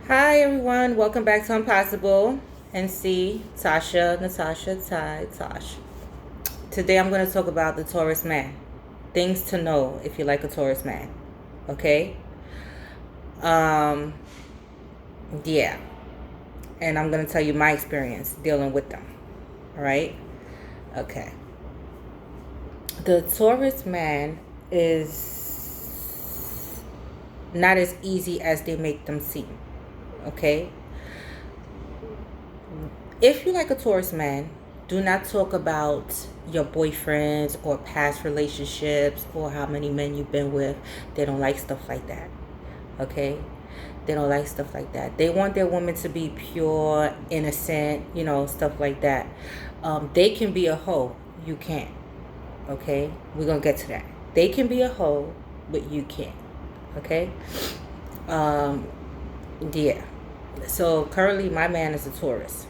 Hi everyone, welcome back to Impossible. NC, Tasha, Natasha, Ty, Tosh. Today I'm going to talk about the Taurus man. Things to know if you like a Taurus man. Okay? Um, yeah. And I'm going to tell you my experience dealing with them. Alright? Okay. The Taurus man is not as easy as they make them seem. Okay? If you like a Taurus man, do not talk about your boyfriends or past relationships or how many men you've been with. They don't like stuff like that. Okay? They don't like stuff like that. They want their woman to be pure, innocent, stuff like that. They can be a hoe. You can't. Okay? We're going to get to that. They can be a hoe, but you can't. Okay? Yeah. So currently my man is a Taurus.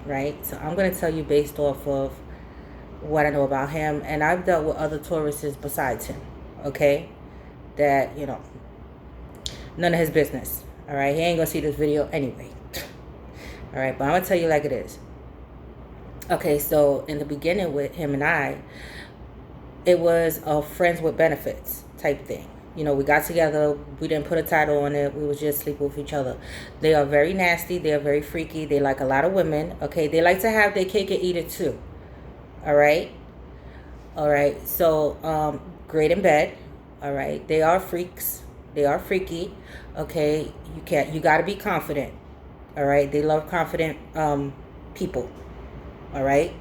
Right? So I'm going to tell you based off of what I know about him. And I've dealt with other Tauruses besides him. Okay? That, none of his business. All right? He ain't going to see this video anyway. All right? But I'm going to tell you like it is. Okay, so in the beginning with him and I, it was a friends with benefits type thing. We got together. We didn't put a title on it. We was just sleeping with each other. They are very nasty. They are very freaky. They like a lot of women. Okay, they like to have their cake and eat it too. All right. All right. So, great in bed. All right. They are freaks. They are freaky. Okay. You got to be confident. All right. They love confident people. All right.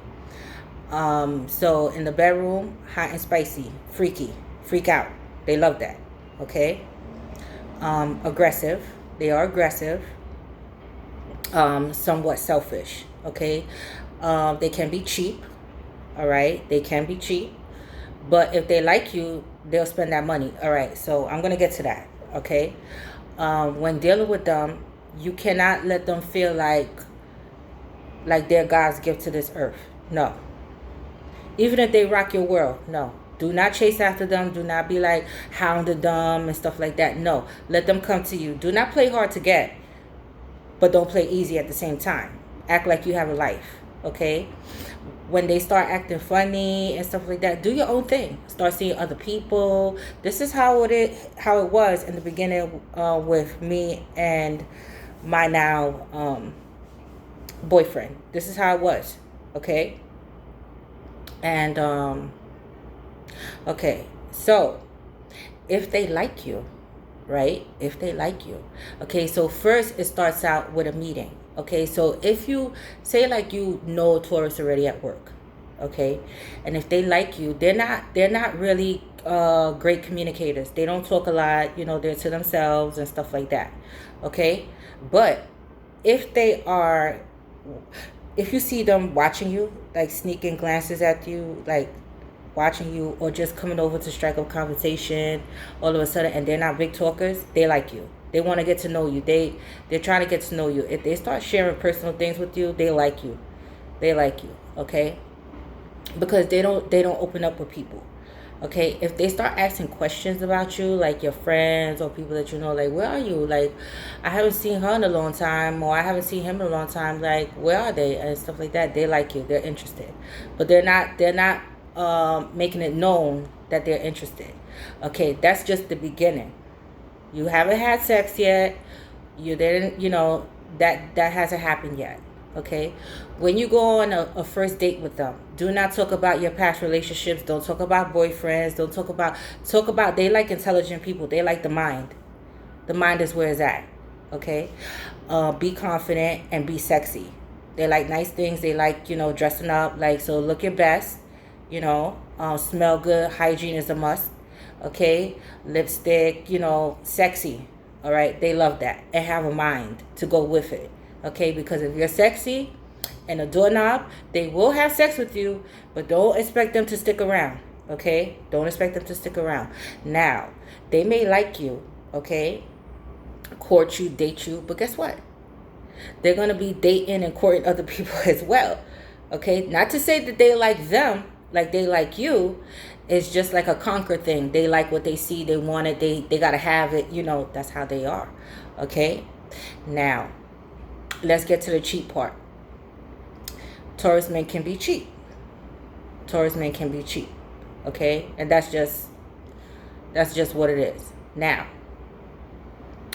So in the bedroom, hot and spicy, freaky, freak out. They love that. Okay. Aggressive. They are aggressive. Somewhat selfish. Okay. They can be cheap. All right. They can be cheap. But if they like you, they'll spend that money. All right. So I'm going to get to that. Okay. When dealing with them, you cannot let them feel like they're God's gift to this earth. No. Even if they rock your world, no. Do not chase after them. Do not be like hounding them and stuff like that. No. Let them come to you. Do not play hard to get, but don't play easy at the same time. Act like you have a life, okay? When they start acting funny and stuff like that, do your own thing. Start seeing other people. This is how it was in the beginning with me and my now boyfriend. This is how it was, okay? And okay, so if they like you, right? If they like you, okay, so first it starts out with a meeting. Okay, so if you say like Taurus already at work, okay, and if they like you, they're not really great communicators. They don't talk a lot, they're to themselves and stuff like that. Okay, but if you see them watching you, like sneaking glances at you, like watching you, or just coming over to strike up conversation all of a sudden, and they're not big talkers, they like you. They want to get to know you. They're trying to get to know you. If they start sharing personal things with you, they like you. They like you, okay? Because they don't open up with people. Okay, if they start asking questions about you, like your friends or people that you know, like, where are you? Like, I haven't seen her in a long time, or I haven't seen him in a long time. Like, where are they? And stuff like that. They like you. They're interested, but they're not making it known that they're interested. Okay, that's just the beginning. You haven't had sex yet. You didn't, that hasn't happened yet. Okay, when you go on a first date with them, do not talk about your past relationships. Don't talk about boyfriends. Don't talk about they like intelligent people. They like the mind. The mind is where it's at. Okay, be confident and be sexy. They like nice things. They like, dressing up, like, so look your best. Smell good. Hygiene is a must. Okay, lipstick, sexy. All right, they love that, and have a mind to go with it. Okay, because if you're sexy and a doorknob, they will have sex with you, but don't expect them to stick around. Okay, don't expect them to stick around. Now, they may like you, okay, court you, date you, but guess what? They're going to be dating and courting other people as well. Okay, not to say that they like them like they like you. It's just like a conquer thing. They like what they see. They want it. They got to have it. That's how they are. Okay, Now, let's get to the cheat part. Taurus men can be cheap. Taurus men can be cheap. Okay? And that's just what it is. Now,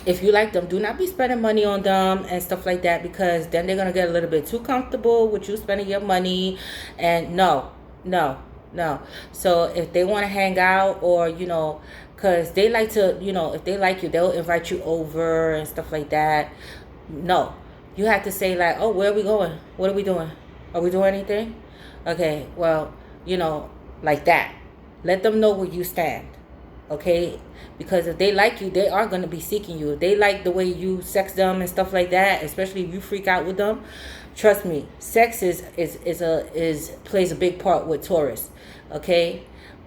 if you like them, do not be spending money on them and stuff like that, because then they're going to get a little bit too comfortable with you spending your money. And no. So if they want to hang out, or, you know, because they like to, you know, if they like you, they'll invite you over and stuff like that. No. You have to say like, oh, where are we going? What are we doing? Are we doing anything? Okay, well, you know, like that. Let them know where you stand. Okay? Because if they like you, they are going to be seeking you. If they like the way you sex them and stuff like that, especially if you freak out with them, trust me, sex plays a big part with Taurus. Okay?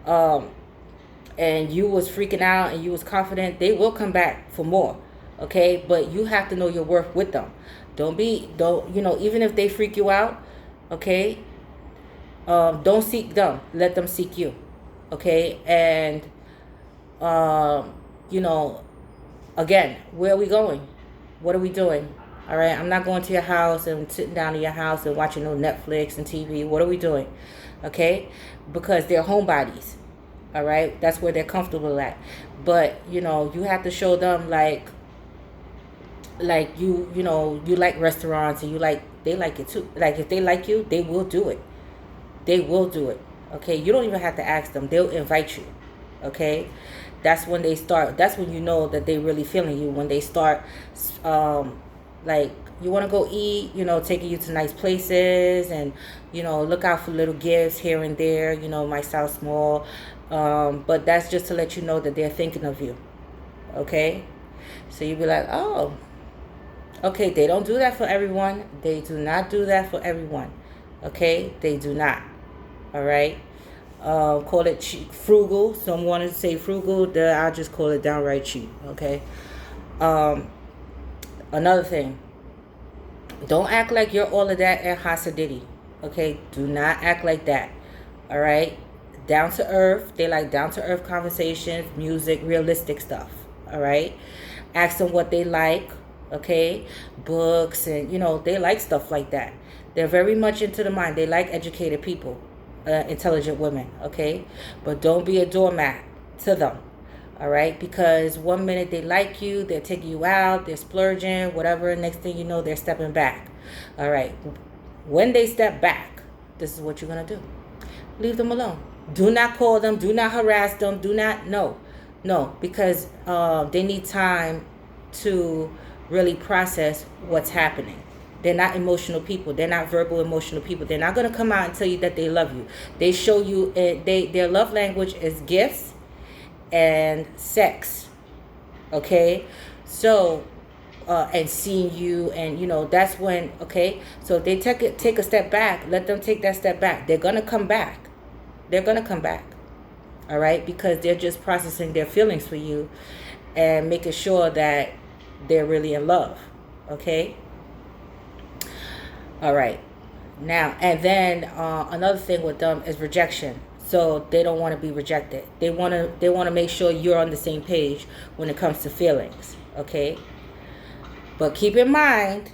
And you was freaking out and you was confident, they will come back for more. Okay? But you have to know your worth with them. Don't, you know, even if they freak you out, okay, don't seek them. Let them seek you. Okay? And, you know, again, where are we going? What are we doing? All right? I'm not going to your house and sitting down in your house and watching no Netflix and TV. What are we doing? Okay? Because they're homebodies. All right? That's where they're comfortable at. But, you know, you have to show them like you know, you like restaurants, and they like it too. Like, if they like you, they will do it. They will do it. Okay? You don't even have to ask them. They'll invite you. Okay? That's when they start. That's when you know that they really feeling you. When they start, like, you want to go eat, you know, taking you to nice places, and, you know, look out for little gifts here and there. You know, might sound small, but that's just to let you know that they're thinking of you. Okay? So you be like, oh, okay, they don't do that for everyone. They do not do that for everyone. Okay? They do not. All right? Call it cheap, frugal. Some wanted to say frugal. I'll just call it downright cheap. Okay? Another thing. Don't act like you're all of that at Hasidity. Okay? Do not act like that. All right? Down to earth. They like down to earth conversations, music, realistic stuff. All right? Ask them what they like. Okay? Books, and, you know, they like stuff like that. They're very much into the mind. They like educated people, intelligent women. Okay? But don't be a doormat to them. All right? Because one minute they like you, they're taking you out, they're splurging, whatever. Next thing you know, they're stepping back. All right? When they step back, this is what you're going to do. Leave them alone. Do not call them. Do not harass them. Do not. No, because they need time to really process what's happening. They're not emotional people. They're not verbal emotional people. They're not going to come out and tell you that they love you. They show you, their love language is gifts and sex. Okay? So, and seeing you, and, you know, that's when, okay? So if they take a step back, let them take that step back. They're going to come back. They're going to come back. All right? Because they're just processing their feelings for you and making sure that they're really in love. Okay? All right. Now, and then another thing with them is rejection. So they don't want to be rejected. They want to make sure you're on the same page when it comes to feelings. Okay? But keep in mind,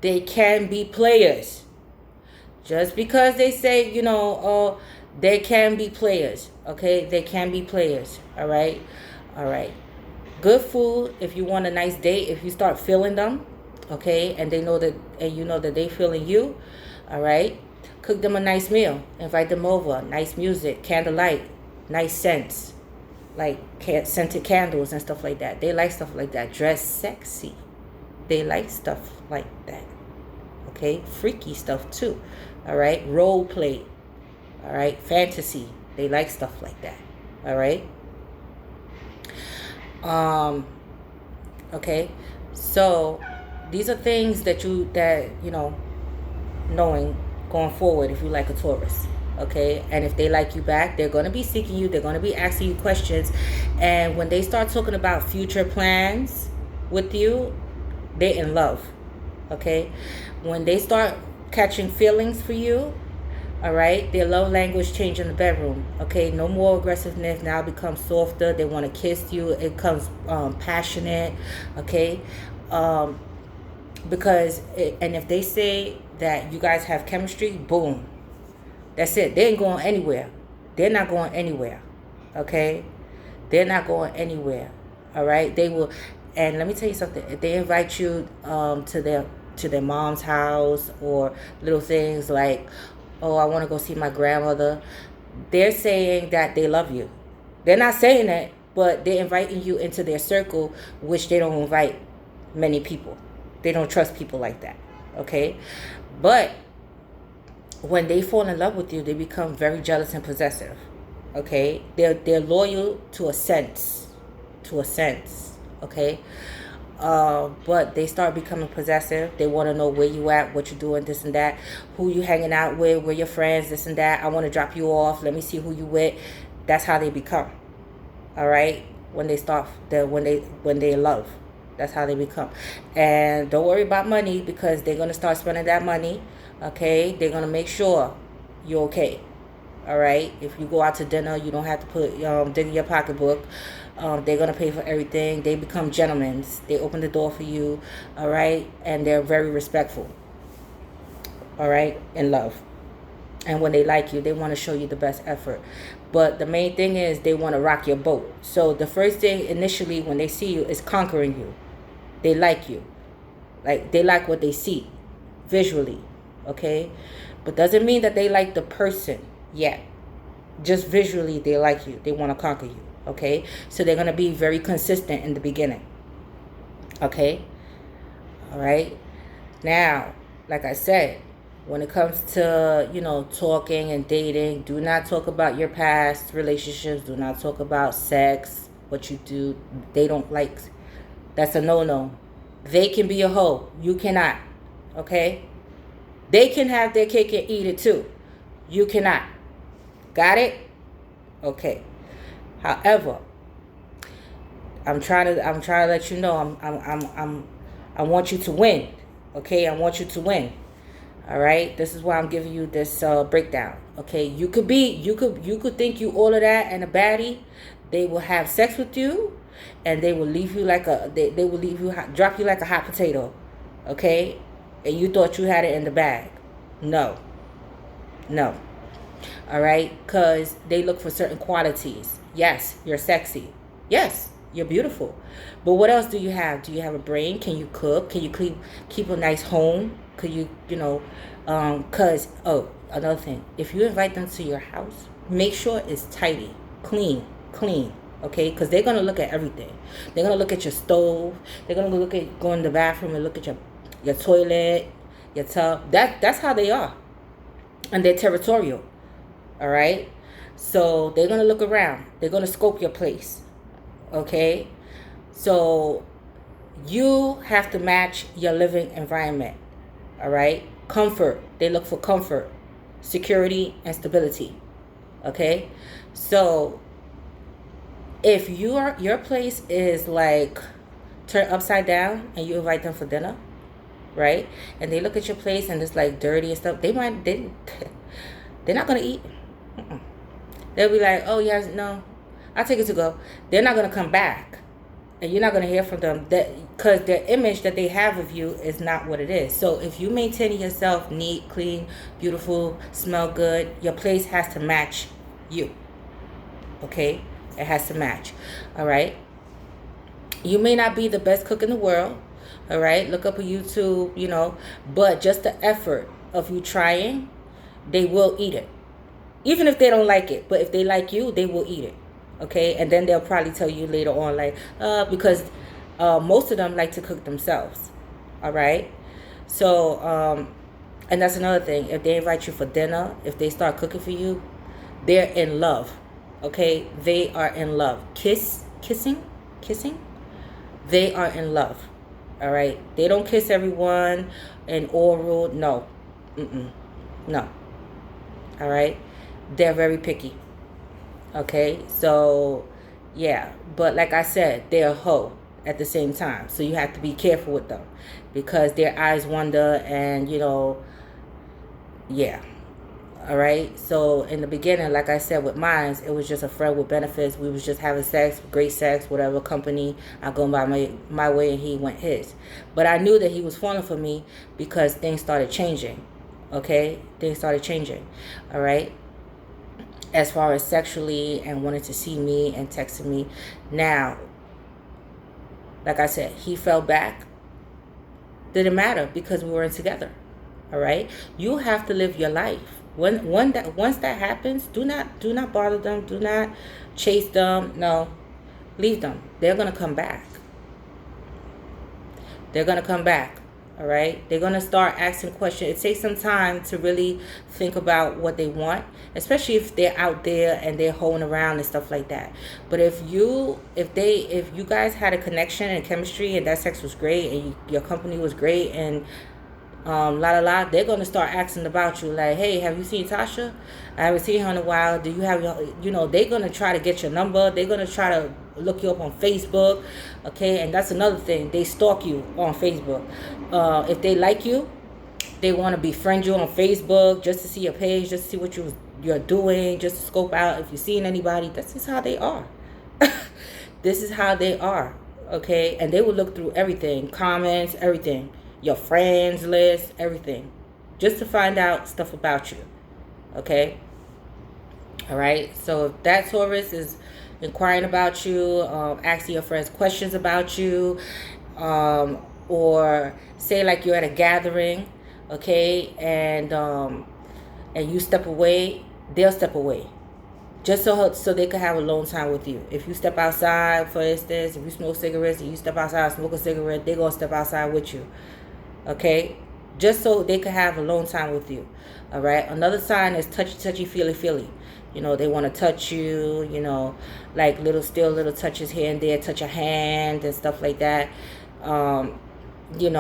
they can be players. Just because they say, you know, oh, they can be players. Okay? They can be players. All right? All right. Good food if you want a nice date, if you start feeling them, okay, and they know that, and you know that they feeling you, all right, cook them a nice meal, invite them over, nice music, candlelight, nice scents, like scented candles and stuff like that. They like stuff like that. Dress sexy. They like stuff like that. Okay, freaky stuff too. All right, role play. All right, fantasy. They like stuff like that. All right. Okay, so these are things that you know, knowing going forward if you like a Taurus. Okay, and if they like you back, they're going to be seeking you, they're going to be asking you questions, and when they start talking about future plans with you, they're in love. Okay, when they start catching feelings for you, all right, their love language change in the bedroom. Okay, no more aggressiveness. Now becomes softer. They want to kiss you. It becomes passionate. Okay, Because and if they say that you guys have chemistry, boom, that's it. They ain't going anywhere. They're not going anywhere. Okay, they're not going anywhere. All right, they will. And let me tell you something. If they invite you to their mom's house, or little things like, oh, I want to go see my grandmother, they're saying that they love you. They're not saying that, but they're inviting you into their circle, which they don't invite many people. They don't trust people like that. Okay, but when they fall in love with you, they become very jealous and possessive. Okay, they're loyal to a sense, okay, but they start becoming possessive. They want to know where you at, what you doing, this and that, who you hanging out with, where your friends, this and that. I want to drop you off, let me see who you with. That's how they become. All right, when they love, that's how they become. And don't worry about money, because they're going to start spending that money. Okay, they're going to make sure you're okay. All right, if you go out to dinner, you don't have to put dig in your pocketbook. They're going to pay for everything. They become gentlemen. They open the door for you. All right, and they're very respectful. All right, in love. And when they like you, they want to show you the best effort. But the main thing is they want to rock your boat. So the first thing initially when they see you is conquering you. They like you. Like, they like what they see visually. Okay, but doesn't mean that they like the person yet. Just visually they like you. They want to conquer you. Okay, so they're going to be very consistent in the beginning. Okay, all right. Now, like I said, when it comes to, talking and dating, do not talk about your past relationships. Do not talk about sex, what you do. They don't like. That's a no-no. They can be a hoe. You cannot. Okay, they can have their cake and eat it too. You cannot. Got it? Okay. However, I'm trying to let you know I want you to win. Okay? I want you to win. All right? This is why I'm giving you this breakdown. Okay? You could think you all of that and a baddie. They will have sex with you, and they will leave you drop you like a hot potato. Okay? And you thought you had it in the bag. No. All right? Because they look for certain qualities. Yes, you're sexy. Yes, you're beautiful. But what else do you have? Do you have a brain? Can you cook? Can you keep a nice home? Could you, another thing. If you invite them to your house, make sure it's tidy, clean. Okay? Because they're going to look at everything. They're going to look at your stove. They're going to go in the bathroom and look at your toilet, your tub. That's how they are. And they're territorial. All right? So they're going to look around. They're going to scope your place. Okay? So you have to match your living environment. All right? Comfort. They look for comfort, security, and stability. Okay? So if your place is like turned upside down and you invite them for dinner, right? And they look at your place and it's like dirty and stuff, they're not going to eat. They'll be like, oh, yes, no, I'll take it to go. They're not going to come back. And you're not going to hear from them because their image that they have of you is not what it is. So if you maintain yourself neat, clean, beautiful, smell good, your place has to match you. Okay? It has to match. All right? You may not be the best cook in the world. All right? Look up on YouTube, but just the effort of you trying, they will eat it. Even if they don't like it. But if they like you, they will eat it. Okay? And then they'll probably tell you later on, like, because most of them like to cook themselves. All right? So, and that's another thing. If they invite you for dinner, if they start cooking for you, they're in love. Okay? They are in love. Kissing? They are in love. All right? They don't kiss everyone and oral. No. No. All right? They're very picky. Okay? So, yeah. But like I said, they're a hoe at the same time. So you have to be careful with them. Because their eyes wander and, yeah. All right. So in the beginning, like I said, with mines, it was just a friend with benefits. We was just having sex, great sex, whatever company. I go by my way and he went his. But I knew that he was falling for me because things started changing. Okay, things started changing. All right. As far as sexually and wanted to see me and texting me. Now, like I said, he fell back. Didn't matter because we weren't together. All right. You have to live your life. Once that happens, do not bother them. Do not chase them. No, leave them. They're gonna come back. They're gonna come back. All right. They're gonna start asking questions. It takes some time to really think about what they want, especially if they're out there and they're hoeing around and stuff like that. But if you guys had a connection and chemistry and that sex was great and your company was great and they're gonna start asking about you, like, hey, have you seen Tasha? I haven't seen her in a while. Do you have your, they're gonna try to get your number. They're gonna try to look you up on Facebook. Okay, and that's another thing. They stalk you on Facebook. If they like you, they want to befriend you on Facebook just to see your page, just to see what you're doing, just to scope out if you're seeing anybody. This is how they are. This is how they are. Okay, and they will look through everything, comments, everything. Your friends list, everything, just to find out stuff about you. Okay. All right. So if that Taurus is inquiring about you, asking your friends questions about you, or say like you're at a gathering, okay, and you step away, they'll step away, just so they could have alone time with you. If you step outside, for instance, if you smoke cigarettes and you step outside, smoke a cigarette, they're gonna step outside with you. Okay, just so they could have alone time with you. All right. Another sign is touchy, feely. They want to touch you. Like little touches here and there, touch a hand and stuff like that. These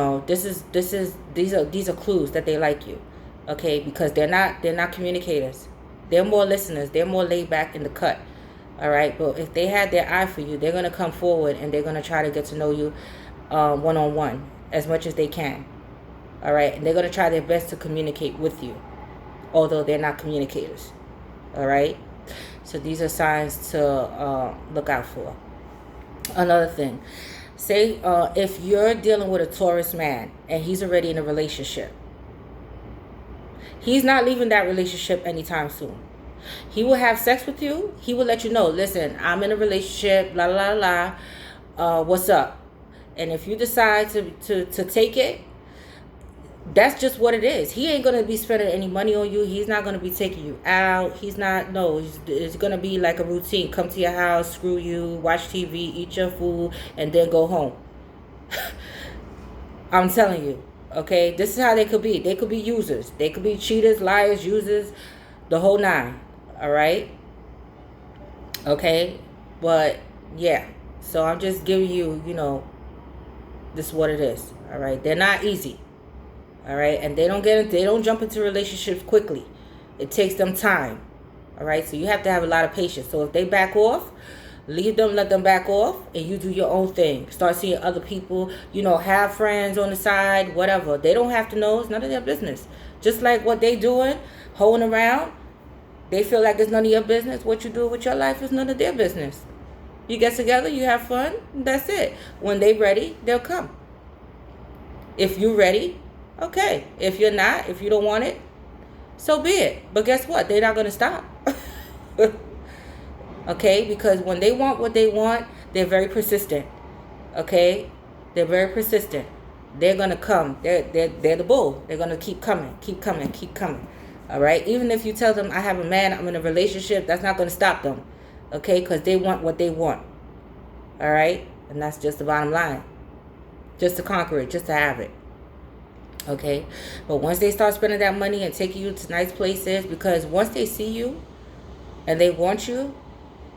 are clues that they like you. Okay, because they're not communicators. They're more listeners. They're more laid back in the cut. All right. But if they had their eye for you, they're gonna come forward and they're gonna try to get to know you one-on-one as much as they can. All right, and they're going to try their best to communicate with you, although they're not communicators. All right, so these are signs to look out for. Another thing, say if you're dealing with a Taurus man and he's already in a relationship, he's not leaving that relationship anytime soon. He will have sex with you. He will let you know, listen, I'm in a relationship, blah, blah, blah, what's up? And if you decide to take it, that's just what it is. He ain't going to be spending any money on you. He's not going to be taking you out. It's going to be like a routine. Come to your house, screw you, watch TV, eat your food, and then go home. I'm telling you, okay? This is how they could be. They could be users. They could be cheaters, liars, users, the whole nine, all right? Okay? But, yeah. So I'm just giving you, this is what it is, all right? They're not easy. All right, and they don't jump into relationships quickly. It takes them time. All right, so you have to have a lot of patience. So if they back off, leave them, let them back off, and you do your own thing. Start seeing other people, have friends on the side, whatever. They don't have to know. It's none of their business. Just like what they doing, hoeing around, they feel like it's none of your business. What you do with your life is none of their business. You get together, you have fun, that's it. When they ready, they'll come. If you ready, okay. If you're not, if you don't want it, so be it. But guess what? They're not going to stop. Okay? Because when they want what they want, they're very persistent. Okay? They're very persistent. They're going to come. They're the bull. They're going to keep coming. All right? Even if you tell them, I have a man, I'm in a relationship, that's not going to stop them. Okay? Because they want what they want. All right? And that's just the bottom line. Just to conquer it. Just to have it. Okay, but once they start spending that money and taking you to nice places, because once they see you and they want you,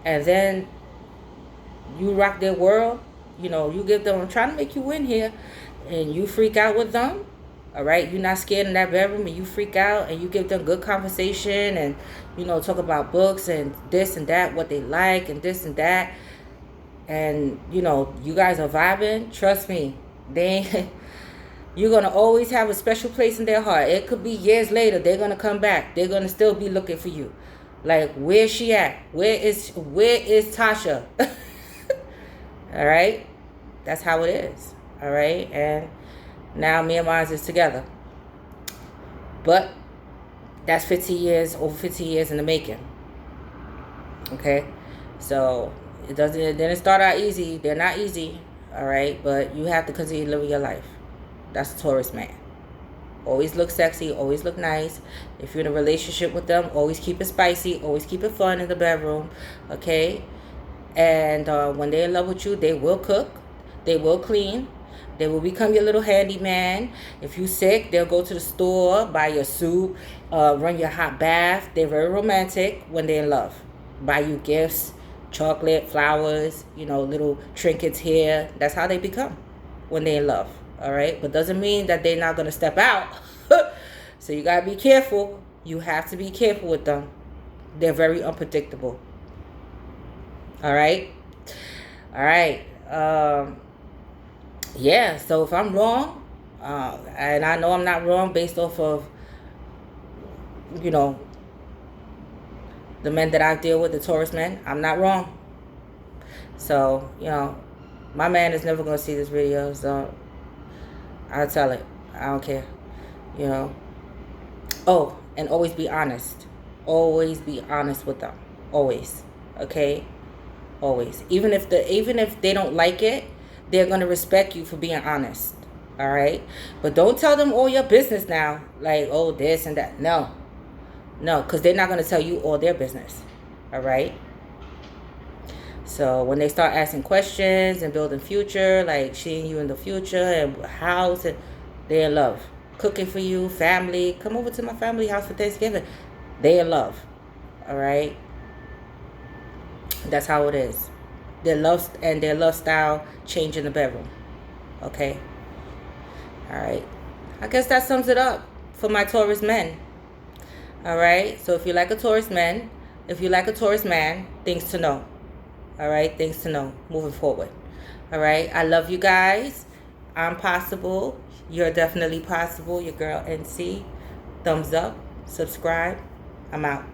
and then you rock their world, you give them, I'm trying to make you win here, and you freak out with them, all right, you're not scared in that bedroom, and you freak out, and you give them good conversation, and, talk about books, and this and that, what they like, and this and that, and, you guys are vibing, trust me, You're going to always have a special place in their heart. It could be years later. They're going to come back. They're going to still be looking for you. Like, where's she at? Where is Tasha? All right? That's how it is. All right? And now me and mine is together. But that's 50 years, over 50 years in the making. Okay? So it didn't start out easy. They're not easy. All right? But you have to continue living your life. That's a Taurus man. Always look sexy. Always look nice. If you're in a relationship with them, always keep it spicy. Always keep it fun in the bedroom. Okay? And when they're in love with you, they will cook. They will clean. They will become your little handyman. If you're sick, they'll go to the store, buy your soup, run your hot bath. They're very romantic when they're in love. Buy you gifts, chocolate, flowers, little trinkets here. That's how they become when they're in love. All right, but doesn't mean that they're not going to step out. So you got to be careful. You have to be careful with them. They're very unpredictable. All right. Yeah, so if I'm wrong, and I know I'm not wrong based off of, the men that I deal with, the Taurus men, I'm not wrong. So, my man is never going to see this video, so I'll tell it. I don't care. Oh, and always be honest. Always be honest with them. Always. Okay? Always. Even if they don't like it, they're going to respect you for being honest. All right? But don't tell them all your business now. Like, oh, this and that. No, because they're not going to tell you all their business. All right? So when they start asking questions and building future, like seeing you in the future and house, and they're in love. Cooking for you, family. Come over to my family house for Thanksgiving. They're in love. All right? That's how it is. Their love style change in the bedroom. Okay? All right. I guess that sums it up for my Taurus men. All right? So if you like a Taurus man, things to know. All right? Things to know moving forward. All right? I love you guys. I'm possible. You're definitely possible. Your girl NC. Thumbs up. Subscribe. I'm out.